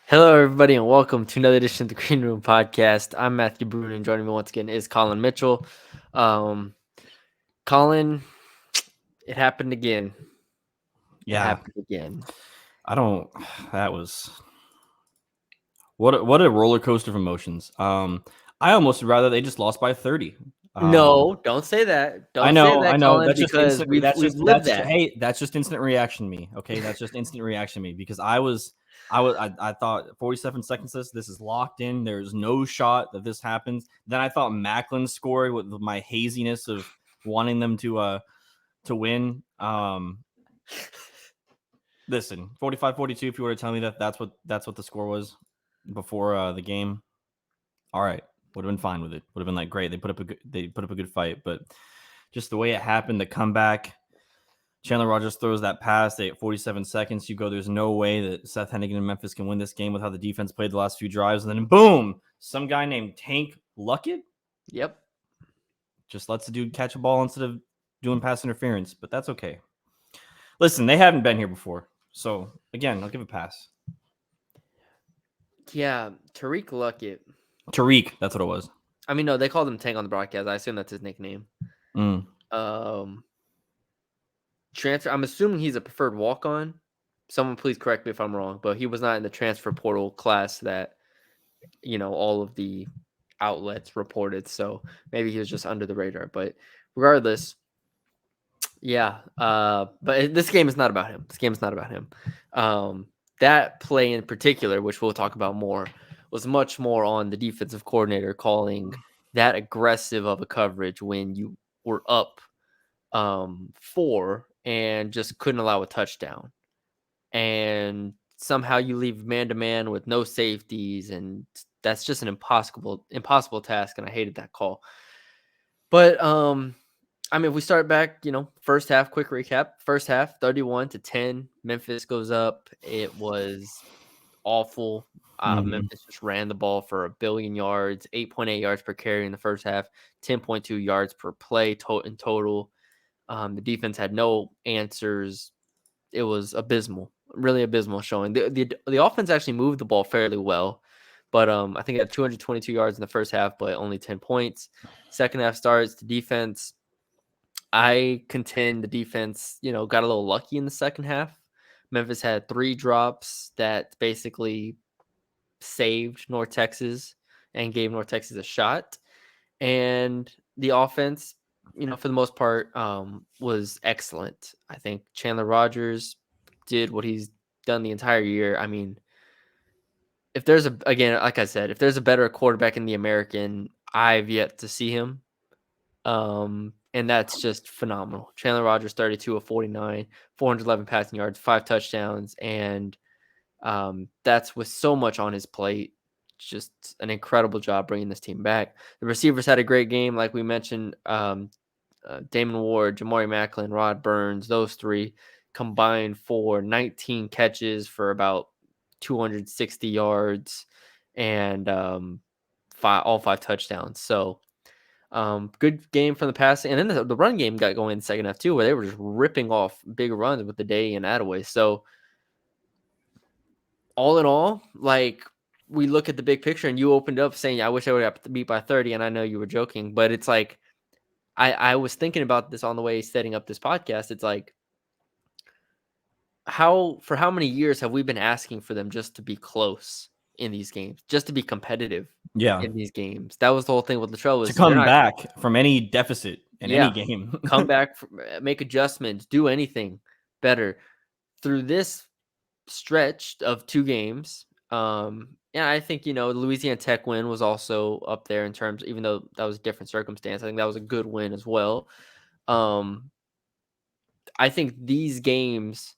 Hello, everybody, and welcome to another edition of the Green Room Podcast. I'm Matthew Brune, and joining me once again is Colin Mitchell. Colin, it happened again. It Yeah, happened again. I don't. That was what a roller coaster of emotions. I almost would rather they just lost by 30. No, don't say that. I Don't say know, that, I know. Colin, That's just because instant. we've lived that. Hey, that's just instant reaction to me. Okay, that's just instant reaction to me because I thought 47 seconds. This is locked in. There's no shot that this happens. Then I thought Macklin scored with my haziness of wanting them to win. Listen, 45-42. If you were to tell me that that's what the score was before the game, all right, would have been fine with it. Would have been like great. They put up a good fight, but just the way it happened, the comeback. Chandler Rogers throws that pass. They at 47 seconds. You go, there's no way that Seth Hennigan and Memphis can win this game with how the defense played the last few drives. And then boom, some guy named Tank Luckett Yep. just lets the dude catch a ball instead of doing pass interference. But that's okay. Listen, they haven't been here before. So again, I'll give a pass. Yeah, Tariq Luckett. Tariq, that's what it was. I mean, no, they called him Tank on the broadcast. I assume that's his nickname. Mm. Transfer. I'm assuming he's a preferred walk-on. Someone please correct me if I'm wrong, but he was not in the transfer portal class that all of the outlets reported. So maybe he was just under the radar. But regardless, yeah. But this game is not about him. This game is not about him. That play in particular, which we'll talk about more, was much more on the defensive coordinator calling that aggressive of a coverage when you were up 4 and just couldn't allow a touchdown. And somehow you leave man-to-man with no safeties, and that's just an impossible task, and I hated that call. But, I mean, if we start back, first half, quick recap. First half, 31-10, Memphis goes up. It was awful. Memphis just ran the ball for 1 billion yards, 8.8 yards per carry in the first half, 10.2 yards per play in total. The defense had no answers. It was abysmal, really abysmal showing. The offense actually moved the ball fairly well, but I think it had 222 yards in the first half, but only 10 points. Second half starts, the defense, I contend the defense, got a little lucky in the second half. Memphis had 3 drops that basically saved North Texas and gave North Texas a shot. And the offense, for the most part, was excellent. I think Chandler Rogers did what he's done the entire year. I mean, if there's like I said, if there's a better quarterback in the American, I've yet to see him. And that's just phenomenal. Chandler Rogers, 32 of 49, 411 passing yards, 5 touchdowns, and that's with so much on his plate. Just an incredible job bringing this team back. The receivers had a great game, like we mentioned. Damon Ward, Jamari Macklin, Rod Burns, those 3 combined for 19 catches for about 260 yards and all 5 touchdowns. So good game from the passing, and then the run game got going in the second half too, where they were just ripping off big runs with the Day and Attaway. So all in all, like, we look at the big picture, and you opened up saying, I wish I would have beat by 30, and I know you were joking, but it's like, I was thinking about this on the way setting up this podcast. It's like, for how many years have we been asking for them just to be close in these games, just to be competitive Yeah. in these games? That was the whole thing with Latrell, To was they're come not, back from any deficit in any yeah, game. come back, make adjustments, do anything better through this stretch of 2 games. Yeah, I think, the Louisiana Tech win was also up there in terms, even though that was a different circumstance. I think that was a good win as well. I think these games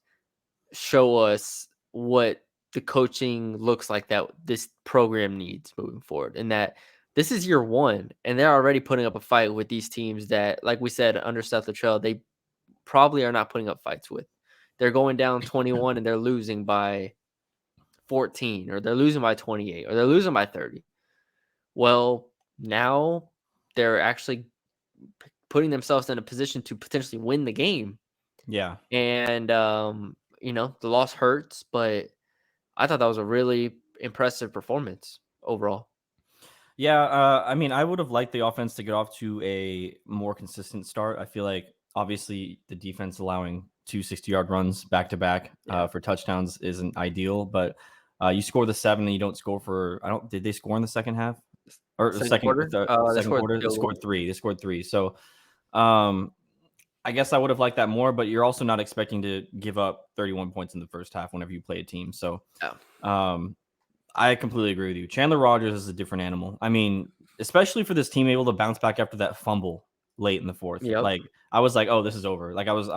show us what the coaching looks like that this program needs moving forward, and that this is year 1, and they're already putting up a fight with these teams that, like we said, under Seth Latrell, they probably are not putting up fights with. They're going down 21 and they're losing by 14, or they're losing by 28, or they're losing by 30. Well, now they're actually putting themselves in a position to potentially win the game. Yeah. And the loss hurts, but I thought that was a really impressive performance overall. Yeah, I mean, I would have liked the offense to get off to a more consistent start. I feel like obviously the defense allowing two 60-yard runs back to back Yeah. for touchdowns isn't ideal, but you score the 7 and you don't score for I don't did they score in the second half or the Second quarter, they second scored quarter? They field goal. scored 3. They scored 3. So um I guess I would have liked that more, but you're also not expecting to give up 31 points in the first half whenever you play a team. So Yeah. um I completely agree with you. Chandler Rogers is a different animal. I mean, especially for this team able to bounce back after that fumble late in the fourth. Yep. Like I was like, oh, this is over. Like I was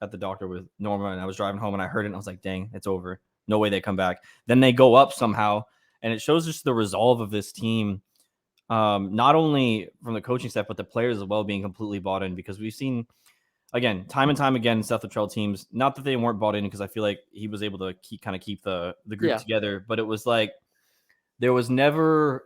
at the doctor with Norma and I was driving home and I heard it and I was like, dang, it's over. No way they come back. Then they go up somehow, and it shows just the resolve of this team. Not only from the coaching staff, but the players as well being completely bought in because we've seen again, time and time again, Seth Luttrell teams. Not that they weren't bought in because I feel like he was able to keep the group Yeah. together, but it was like there was never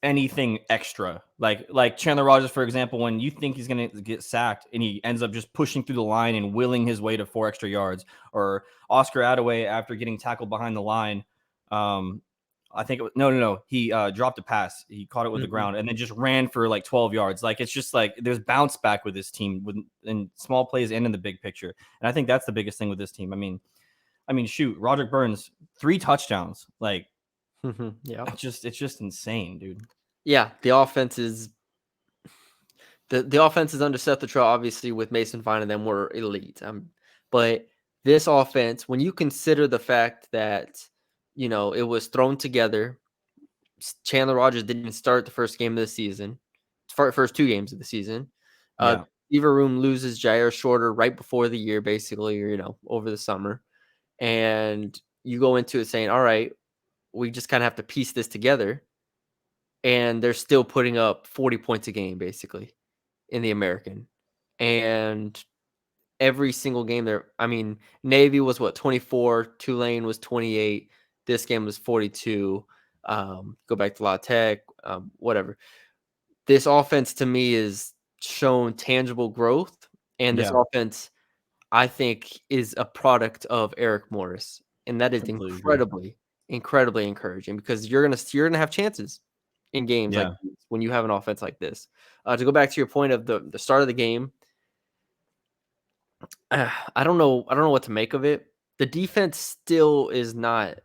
anything extra. Like Chandler Rogers, for example, when you think he's gonna get sacked and he ends up just pushing through the line and willing his way to 4 extra yards, or Oscar Attaway after getting tackled behind the line. I think it was, no. He dropped a pass. He caught it with the Mhm. ground and then just ran for like 12 yards. Like it's just like there's bounce back with this team in small plays and in the big picture. And I think that's the biggest thing with this team. I mean, shoot, Roderick Burns, 3 touchdowns. Like Yep. it's just insane, dude. Yeah, the offenses under Seth Luttrell, obviously with Mason Fine and them were elite. But this offense, when you consider the fact that it was thrown together, Chandler Rogers didn't even start the first game of the season, first 2 games of the season. Yeah. Receiver room loses Jair Shorter right before the year, basically, or over the summer, and you go into it saying, "All right, we just kind of have to piece this together," and they're still putting up 40 points a game, basically, in the American. And every single game there, I mean, Navy was what, 24, Tulane was 28, this game was 42. Go back to La Tech, whatever. This offense to me is shown tangible growth, and this Yeah. offense, I think, is a product of Eric Morris, and that is Completely agree. incredibly, incredibly encouraging because you're gonna have chances in games like Yeah. these when you have an offense like this. To go back to your point of the start of the game, I don't know what to make of it. The defense still is not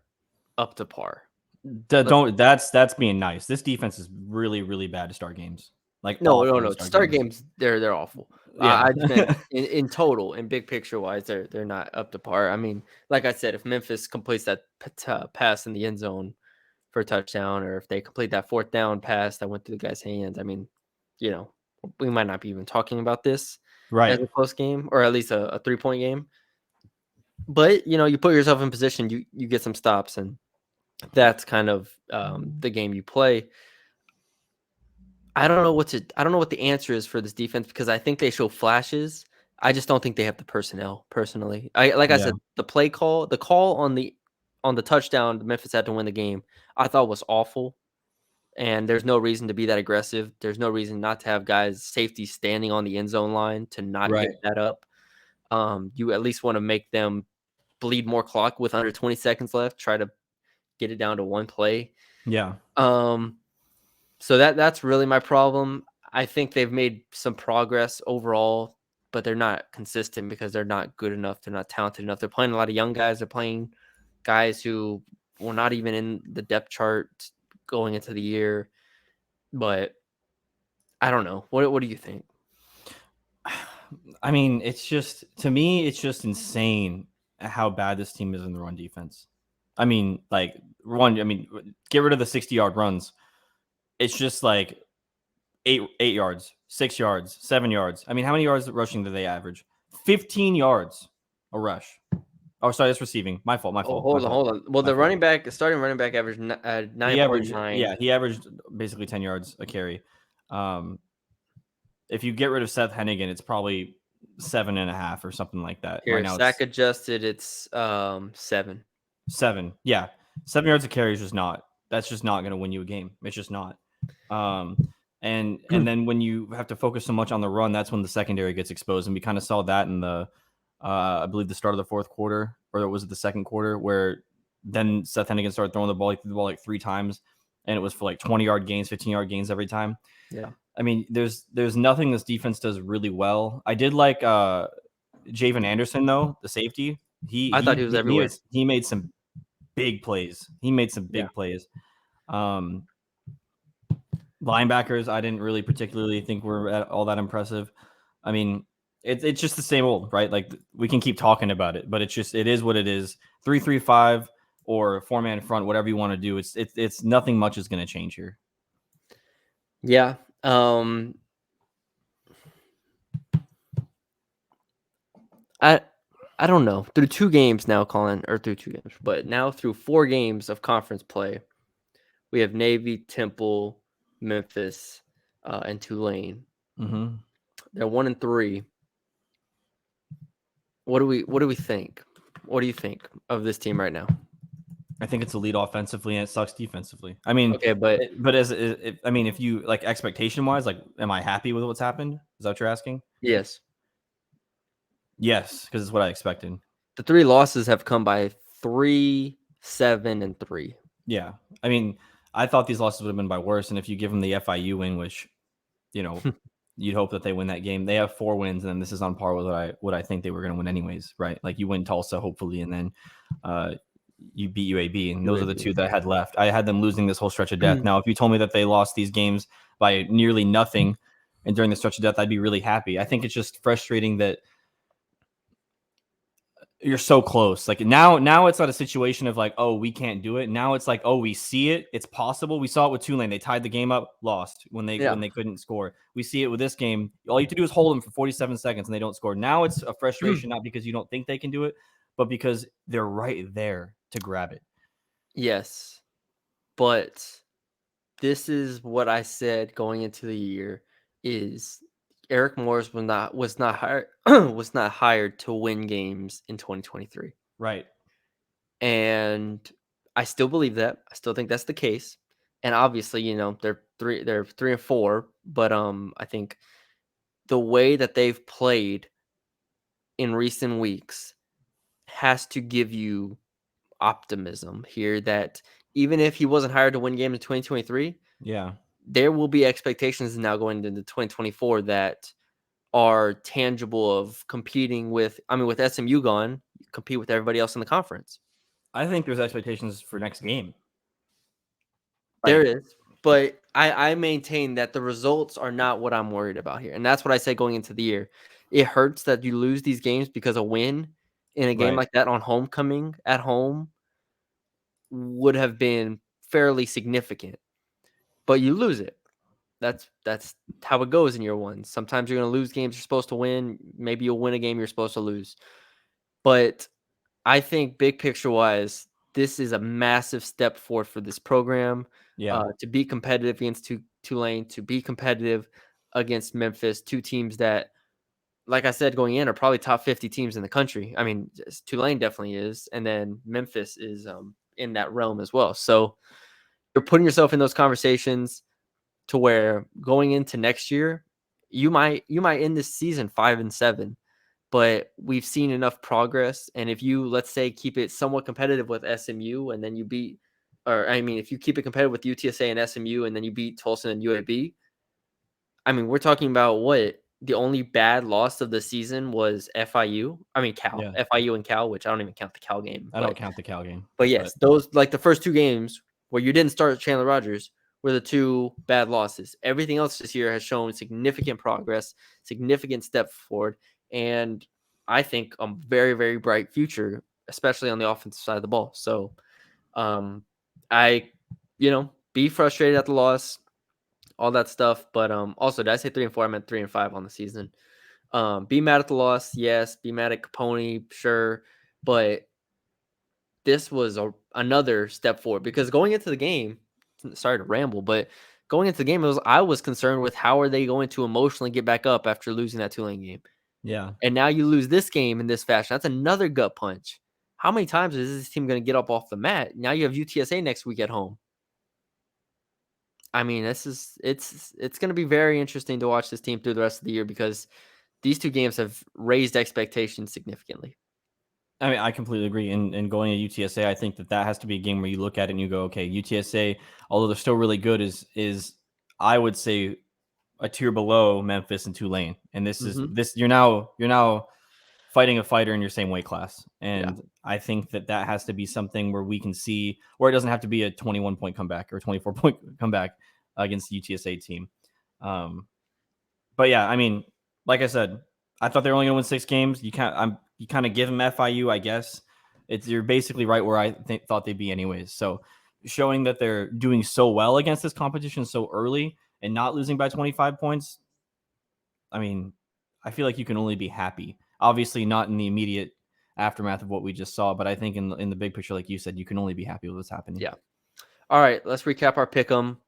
up to par. Let's Don't that's being nice. This defense is really, really bad to start games. Like No, no, awful to no. To start start games. games, they're awful. Yeah. I just meant in total, in big picture wise, they're not up to par. I mean, like I said, if Memphis completes that pass in the end zone for a touchdown, or if they complete that fourth down pass that went through the guy's hands, I mean, you know, we might not be even talking about this as Right. a close game, or at least a 3-point game. But you put yourself in position, you get some stops, and that's kind of the game you play. I don't know what the answer is for this defense because I think they show flashes. I just don't think they have the personnel personally. Like I Yeah. said, the call on the touchdown Memphis had to win the game, I thought was awful. And there's no reason to be that aggressive. There's no reason not to have guys safety standing on the end zone line to not give Right. that up. You at least want to make them bleed more clock with under 20 seconds left. Try to get it down to one play. Yeah. So that's really my problem. I think they've made some progress overall, but they're not consistent because they're not good enough. They're not talented enough. They're playing a lot of young guys. They're playing guys who were not even in the depth chart going into the year. But I don't know. What do you think? I mean, it's just to me, it's just insane how bad this team is in the run defense. I mean, like get rid of the 60-yard runs. It's just like 8 yards, 6 yards, 7 yards. I mean, how many yards rushing do they average? 15 yards a rush. Oh, sorry, that's receiving. My fault. My Oh, fault. My hold on, fault. hold on. Well, My the fault. starting running back averaged He averaged, 9.9. yeah, he averaged basically 10 yards a carry. If you get rid of Seth Hennigan, it's probably 7.5 or something like that. Right Here, now sack it's adjusted, it's 7. 7. Yeah, 7 yards a carry is just not. That's just not going to win you a game. It's just not. And then when you have to focus so much on the run, that's when the secondary gets exposed. And we kind of saw that in the, I believe the start of the fourth quarter, or was it the second quarter, where then Seth Hennigan started throwing the ball. He threw the ball like 3 times, and it was for like 20-yard gains, 15-yard gains every time. Yeah. I mean, there's nothing this defense does really well. I did like Javen Anderson though, the safety. I thought he was everywhere. He made some big plays. He made some Yeah. big plays. Linebackers, I didn't really particularly think were all that impressive. I mean, it's just the same old, right? Like we can keep talking about it, but it is what it is. 3-3-5 or 4-man front, whatever you want to do. It's nothing much is going to change here. Yeah. I don't know. Through 2 games now, Colin, or through 2 games, but now through 4 games of conference play, we have Navy, Temple, Memphis, and Tulane. Mm-hmm. They're 1-3. What do we think? What do you think of this team right now? I think it's a lead offensively and it sucks defensively. I mean, Okay, but if you like expectation wise, like, am I happy with what's happened? Is that what you're asking? yes, Yes, because it's what I expected. the 3 losses have come by 3, 7, and 3. Yeah, I mean, I thought these losses would have been by worse, and if you give them the FIU win, which, you'd hope that they win that game. They have 4 wins, and then this is on par with what I think they were going to win anyways, right? Like you win Tulsa, hopefully, and then you beat UAB, and those are the 2 that I had left. I had them losing this whole stretch of death. Now, if you told me that they lost these games by nearly nothing, and during the stretch of death, I'd be really happy. I think it's just frustrating that you're so close. Like now it's not a situation of like, oh, we can't do it. Now it's like, oh, we see it. It's possible. We saw it with Tulane. They tied the game up, lost when they couldn't score. We see it with this game. All you have to do is hold them for 47 seconds and they don't score. Now it's a frustration, not because you don't think they can do it, but because they're right there to grab it. Yes, but this is what I said going into the year: is Eric Morris was not hired was not hired to win games in 2023. Right. And I still believe that. I still think that's the case. And obviously, they're 3 and 4, but I think the way that they've played in recent weeks has to give you optimism here that even if he wasn't hired to win games in 2023, yeah, there will be expectations now going into 2024 that are tangible of competing with SMU gone, compete with everybody else in the conference. I think there's expectations for next game. There is, but I maintain that the results are not what I'm worried about here. And that's what I said going into the year. It hurts that you lose these games because a win in a game like that on homecoming at home would have been fairly significant. But you lose it. That's how it goes in year one. Sometimes you're going to lose games you're supposed to win. Maybe you'll win a game you're supposed to lose. But I think big picture wise, this is a massive step forward for this program. To be competitive against Tulane, to be competitive against Memphis, 2 teams that, like I said, going in are probably top 50 teams in the country. I mean, Tulane definitely is, and then Memphis is in that realm as well. So you're putting yourself in those conversations to where going into next year, you might end this season 5-7. But we've seen enough progress, and if you, let's say, keep it somewhat competitive with SMU, and then you beat, if you keep it competitive with UTSA and SMU, and then you beat Tulsa and UAB, we're talking about what the only bad loss of the season was FIU. Cal, FIU and Cal, which I don't even count the Cal game. I don't count the Cal game. But yes, those, like the first 2 games where you didn't start Chandler Rogers, were the 2 bad losses. Everything else this year has shown significant progress, significant step forward, and I think a very, very bright future, especially on the offensive side of the ball. So I, be frustrated at the loss, all that stuff. But also, did I say 3 and 4? I meant 3 and 5 on the season. Be mad at the loss, yes. Be mad at Capone, sure. But this was another step forward, because going into the game, sorry to ramble, but going into the game, I was concerned with how are they going to emotionally get back up after losing that Tulane game. Yeah. And now you lose this game in this fashion. That's another gut punch. How many times is this team going to get up off the mat? Now you have UTSA next week at home. It's going to be very interesting to watch this team through the rest of the year, because these 2 games have raised expectations significantly. I mean, I completely agree. And going to UTSA, I think that has to be a game where you look at it and you go, okay, UTSA, although they're still really good, is I would say a tier below Memphis and Tulane. And Mhm. you're now fighting a fighter in your same weight class. Yeah. And I think that has to be something where we can see where it doesn't have to be a 21-point comeback or 24-point comeback against the UTSA team. But yeah, I mean, like I said, I thought they were only going to win 6 games. You kind of give them FIU, I guess. You're basically right where I thought they'd be anyways. So showing that they're doing so well against this competition so early and not losing by 25 points, I mean, I feel like you can only be happy. Obviously, not in the immediate aftermath of what we just saw, but I think in the big picture, like you said, you can only be happy with what's happening. Yeah. All right, let's recap our pick'em.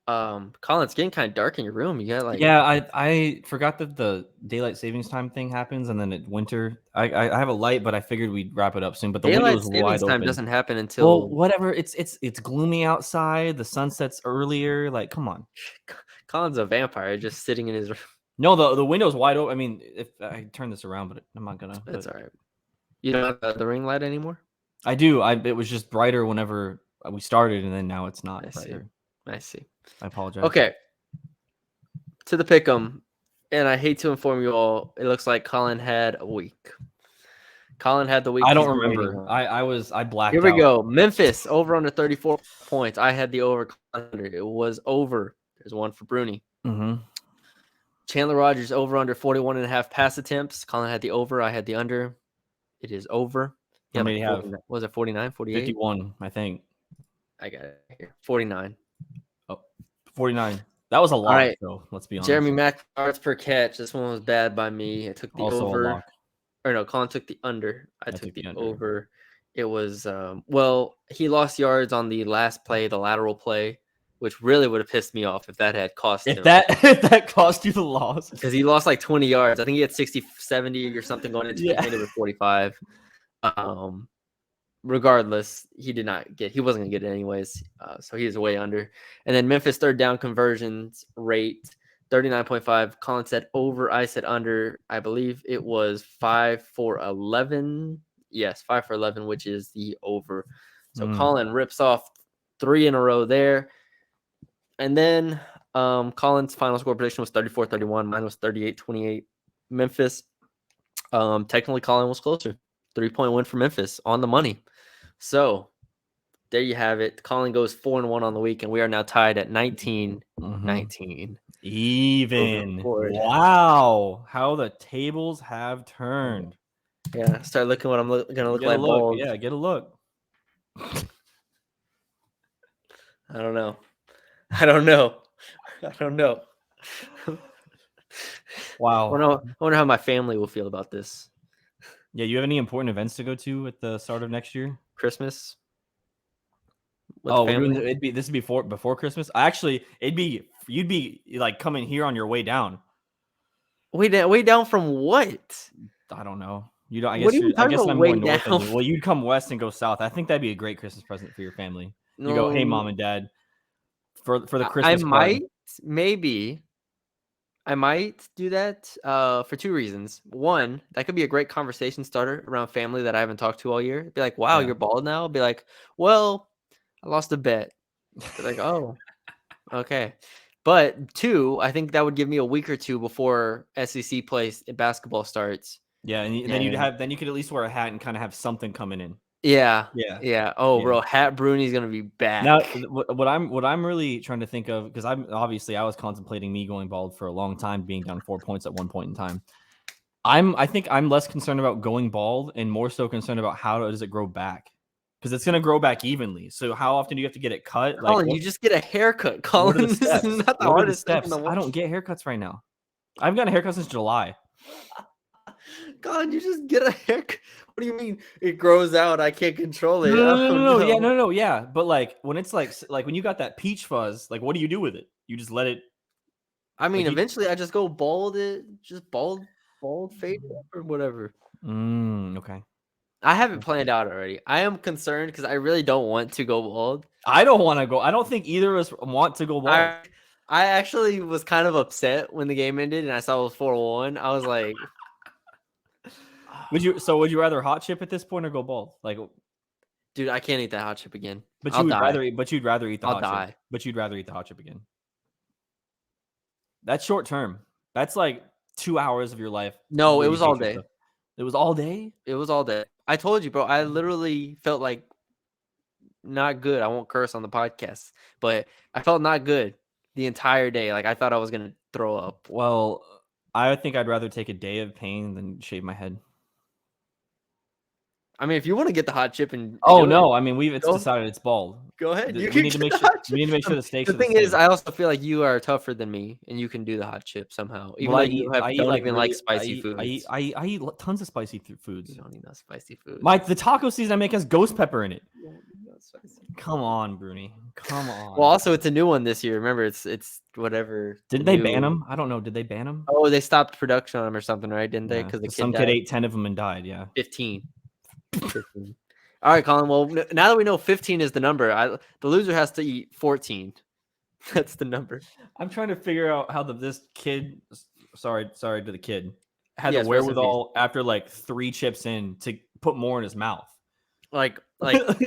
Colin, it's getting kind of dark in your room. You got like Yeah, I forgot that the daylight savings time thing happens, and then at winter, I have a light, but I figured we'd wrap it up soon. But the window daylight is wide savings time open. doesn't happen Well, until whatever. It's gloomy outside. The sun sets earlier. Like, come on. Colin's a vampire just sitting in his room. No, the window's wide open. I mean, if I turn this around, but I'm not gonna. That's But all right. You don't have the ring light anymore? I do. It was just brighter whenever we started, and then now it's not I see. brighter. I see. I apologize. Okay, to the pick'em, and I hate to inform you all, it looks like Colin had a week. Colin had the week I he's don't been waiting remember. on. I Here blacked we out. go. Memphis over under 34 points. I had the over under. It was over. There's one for Bruni. Mm-hmm. Chandler Rogers over under 41.5 pass attempts. Colin had the over. I had the under. It is over. How Yeah, many like do you have? 49. Was it 49, 48? 51, I think. I got it here. 49. Oh, 49. That was a All lock, right. though. Let's be honest. Jeremy Mack yards per catch. This one was bad by me. I took the Also a over. lock. Or no, Colin took the under. I I took took the the under. over. It was well, he lost yards on the last play, the lateral play, which really would have pissed me off if that had cost If him. that cost you the loss. Because he lost like 20 yards. I think he had 60, 70 or something going into Yeah. it. It was 45. Regardless, he wasn't gonna get it anyways. So he is way under. And then Memphis third down conversions rate 39.5. Colin said over, I said under. I believe it was 5 for 11. Yes, 5 for 11, which is the over. So Colin rips off 3 in a row there. And then Colin's final score prediction was 34-31. Mine was 38-28. Memphis. Technically Colin was closer. 3-point win for Memphis on the money. So there you have it. Colin goes 4-1 on the week, and we are now tied at 19-19. Even. Wow. How the tables have turned. Yeah, start looking what I'm gonna look Get a like look. bald. Yeah, get a look. I don't know. I don't know. I don't know. Wow. I wonder how my family will feel about this. Yeah, you have any important events to go to at the start of next year? Christmas. With Oh, the family. this would be before Christmas. Actually, you'd be like coming here on your way down. Way down from what? I don't know. You don't. What are you talking about? I'm Way more north down. than you. Well, you'd come west and go south. I think that'd be a great Christmas present for your family. You go, hey, mom and dad, for the Christmas card. Maybe I might do that for 2 reasons. One, that could be a great conversation starter around family that I haven't talked to all year. Be like, wow, Yeah. you're bald now. I'll be like, well, I lost a bet. Be like, oh, okay. But 2, I think that would give me a week or 2 before SEC plays basketball starts. Yeah, and then you could at least wear a hat and kind of have something coming in. Yeah. Yeah. Yeah. Oh, Yeah. bro, Hat Bruni's gonna be back. Now, what I'm really trying to think of, because I was contemplating me going bald for a long time, being down 4 points at one point in time. I think I'm less concerned about going bald and more so concerned about how does it grow back, because it's gonna grow back evenly. So how often do you have to get it cut? Colin, you just get a haircut, What are Colin. the This steps? is not the What are the hardest thing in steps? the world. I don't get haircuts right now. I haven't gotten a haircut since July. God, you just get a haircut. What do you mean it grows out? I can't control it. No. Yeah, no. Yeah, but like when it's like when you got that peach fuzz, like what do you do with it? You just let it. I mean, Like eventually I just go bald it, just bald fade it or whatever. Okay. I have it planned out already. I am concerned because I really don't want to go bald. I don't want to go. I don't think either of us want to go bald. I actually was kind of upset when the game ended and I saw it was 4-1. I was like, Would you rather hot chip at this point or go bald? Like, Dude, I can't eat that hot chip again. but I'll you would die. rather eat. But you'd rather eat the I'll hot chip. die. But you'd rather eat the hot chip again. That's short term. That's like 2 hours of your life. No, where it you was all hate day. yourself. It was all day. It was all day. I told you, bro. I literally felt like not good. I won't curse on the podcast, but I felt not good the entire day. Like I thought I was gonna throw up. Well, I think I'd rather take a day of pain than shave my head. I mean, if you want to get the hot chip and Oh do it, no! I mean, it's Go- decided it's bald. go ahead. You We can need to get make the sure. hot chip. We need to make sure the stakes The are the thing is, same. I also feel like you are tougher than me, and you can do the hot chip somehow. Even though you don't even like spicy foods. I eat tons of spicy foods. You don't need no spicy food. Mike, the taco season I make has ghost pepper in it. You don't need no spicy. Come on, Bruni. Come on. Well, also it's a new one this year. Remember, it's whatever. Didn't they ban them? I don't know. Did they ban them? Oh, they stopped production on them or something, right? Didn't they? Because some kid ate 10 of them and died. Yeah. 15. 15. All right, Colin. Well, now that we know 15 is the number, the loser has to eat 14. That's the number. I'm trying to figure out how this kid. Sorry to the kid. Had Yes, the wherewithal after like 3 chips in to put more in his mouth. Like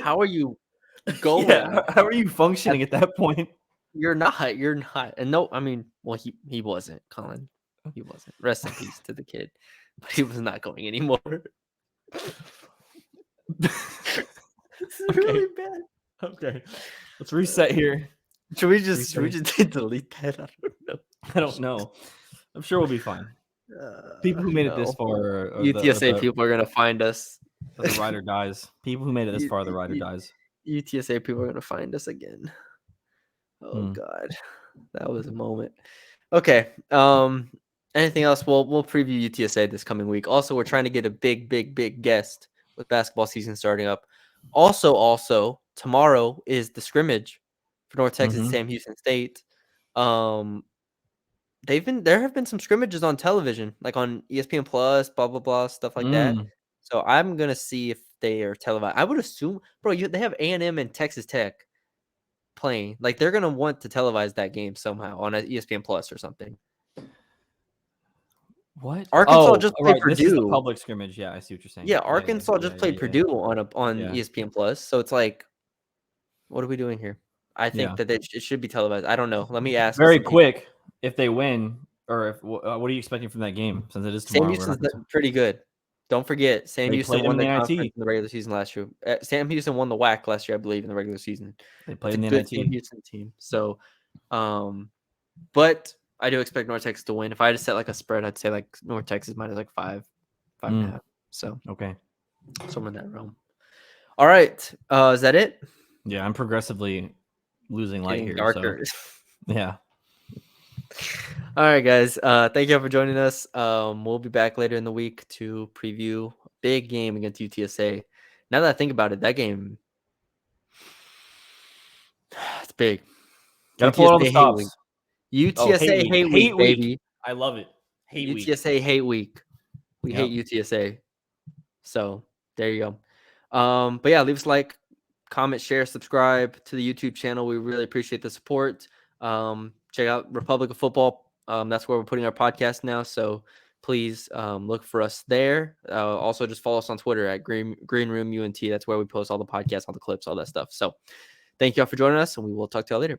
how are you going? Yeah, how are you functioning at that point? You're not. And no, I mean, well, he wasn't, Colin. He wasn't. Rest in peace to the kid. But he was not going anymore. This is really bad. Okay. Let's reset here. Should we just delete that? I don't know. I'm sure we'll be fine. People who made it this far UTSA people are gonna find us. The rider dies. People who made it this far, the rider dies. UTSA people are gonna find us again. Oh God, that was a moment. Okay. Anything else? We'll preview UTSA this coming week. Also, we're trying to get a big guest with basketball season starting up. Also, tomorrow is the scrimmage for North Texas Sam Houston State. There have been some scrimmages on television, like on ESPN Plus, blah blah blah, stuff like that. So I'm gonna see if they are televised. I would assume, bro, they have A&M and Texas Tech playing. Like they're gonna want to televise that game somehow on ESPN Plus or something. What? Arkansas just played Purdue. This is the public scrimmage. Yeah, I see what you're saying. Yeah, Arkansas just played Purdue on ESPN Plus. So it's like, what are we doing here? I think that it should be televised. I don't know. Let me ask. Very quick, if they win, or what are you expecting from that game? Since it is tomorrow. Sam Houston's pretty good. Don't forget, Sam Houston won the conference in the regular season last year. Sam Houston won the WAC last year, I believe, in the regular season. They played in the NIT. Sam Houston team. So, but I do expect North Texas to win. If I had to set like a spread, I'd say like North Texas minus like 5.5. So okay, somewhere in that realm. All right, is that it? Yeah, I'm progressively losing light here. Darker. So. Yeah. All right, guys. Thank you all for joining us. We'll be back later in the week to preview a big game against UTSA. Now that I think about it, that game, it's big. Gotta pull it on the stops. UTSA hate week, baby. I love it. UTSA hate week. We hate UTSA. So there you go. But yeah, leave us a like, comment, share, subscribe to the YouTube channel. We really appreciate the support. Check out Republic of Football. That's where we're putting our podcast now. So please look for us there. Also, just follow us on Twitter at Green Room UNT. That's where we post all the podcasts, all the clips, all that stuff. So thank you all for joining us, and we will talk to y'all later.